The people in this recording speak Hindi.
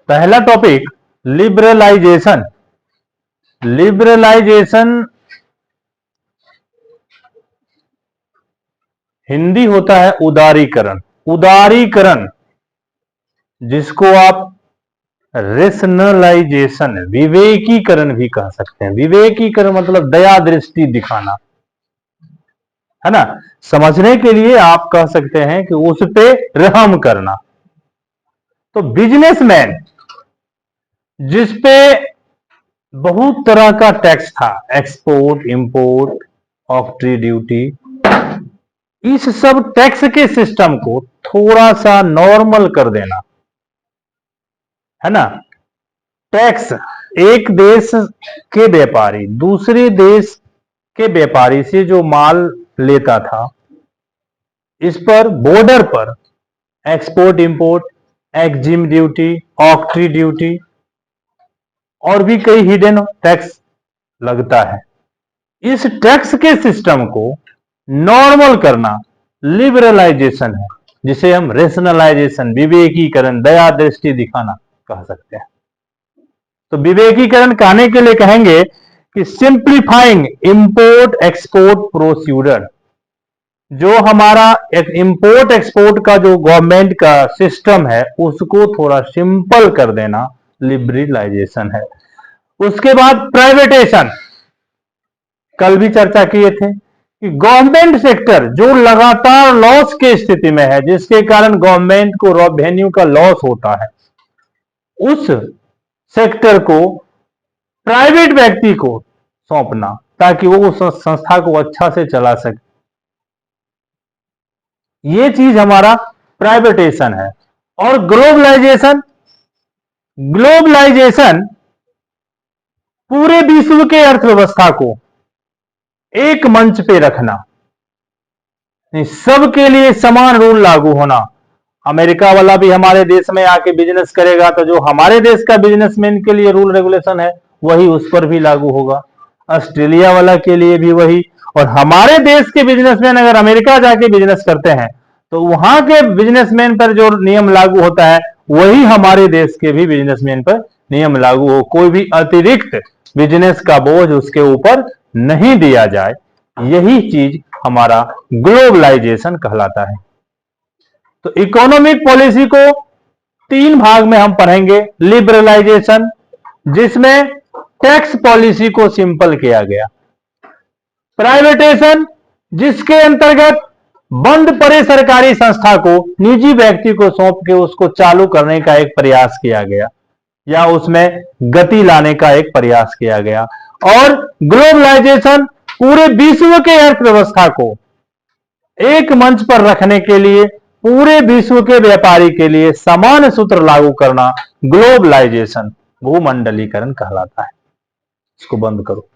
पहला टॉपिक लिबरलाइजेशन। लिबरलाइजेशन हिंदी होता है उदारीकरण। उदारीकरण जिसको आप रेशनलाइजेशन, विवेकीकरण भी कह सकते हैं। विवेकीकरण मतलब दया दृष्टि दिखाना, है ना। समझने के लिए आप कह सकते हैं कि उस पे रहम करना। तो बिजनेसमैन जिस पे बहुत तरह का टैक्स था, एक्सपोर्ट, इंपोर्ट, ऑक्ट्री ड्यूटी, इस सब टैक्स के सिस्टम को थोड़ा सा नॉर्मल कर देना, है ना। टैक्स एक देश के व्यापारी दूसरे देश के व्यापारी से जो माल लेता था, इस पर बॉर्डर पर export, import, Exim duty, ऑक्ट्री duty और भी कई हिडन टैक्स लगता है। इस टैक्स के सिस्टम को नॉर्मल करना लिबरलाइजेशन है, जिसे हम रेशनलाइजेशन, विवेकीकरण, दया दृष्टि दिखाना कह सकते हैं। तो विवेकीकरण कहने के लिए कहेंगे कि सिंप्लीफाइंग इंपोर्ट एक्सपोर्ट प्रोसीजर। जो हमारा इंपोर्ट एक्सपोर्ट का जो गवर्नमेंट का सिस्टम है, उसको थोड़ा सिंपल कर देना लिबरलाइजेशन है। उसके बाद प्राइवेटेशन, कल भी चर्चा किए थे कि गवर्नमेंट सेक्टर जो लगातार लॉस की स्थिति में है, जिसके कारण गवर्नमेंट को रेवेन्यू का लॉस होता है, उस सेक्टर को प्राइवेट व्यक्ति को सौंपना ताकि वो उस संस्था को अच्छा से चला सके। ये चीज हमारा प्राइवेटेशन है। और ग्लोबलाइजेशन, ग्लोबलाइजेशन पूरे विश्व के अर्थव्यवस्था को एक मंच पे रखना, सबके लिए समान रूल लागू होना। अमेरिका वाला भी हमारे देश में आके बिजनेस करेगा तो जो हमारे देश का बिजनेसमैन के लिए रूल रेगुलेशन है वही उस पर भी लागू होगा। ऑस्ट्रेलिया वाला के लिए भी वही। और हमारे देश के बिजनेसमैन अगर अमेरिका जाके बिजनेस करते हैं तो वहां के बिजनेसमैन पर जो नियम लागू होता है वही हमारे देश के भी बिजनेसमैन पर नियम लागू हो। कोई भी अतिरिक्त बिजनेस का बोझ उसके ऊपर नहीं दिया जाए। यही चीज हमारा ग्लोबलाइजेशन कहलाता है। तो इकोनॉमिक पॉलिसी को 3 भाग में हम पढ़ेंगे। लिबरलाइजेशन जिसमें टैक्स पॉलिसी को सिंपल किया गया। प्राइवेटेशन जिसके अंतर्गत बंद पड़े सरकारी संस्था को निजी व्यक्ति को सौंप के उसको चालू करने का एक प्रयास किया गया या उसमें गति लाने का एक प्रयास किया गया। और ग्लोबलाइजेशन पूरे विश्व के अर्थव्यवस्था को एक मंच पर रखने के लिए, पूरे विश्व के व्यापारी के लिए समान सूत्र लागू करना ग्लोबलाइजेशन, भूमंडलीकरण कहलाता है। इसको बंद करो।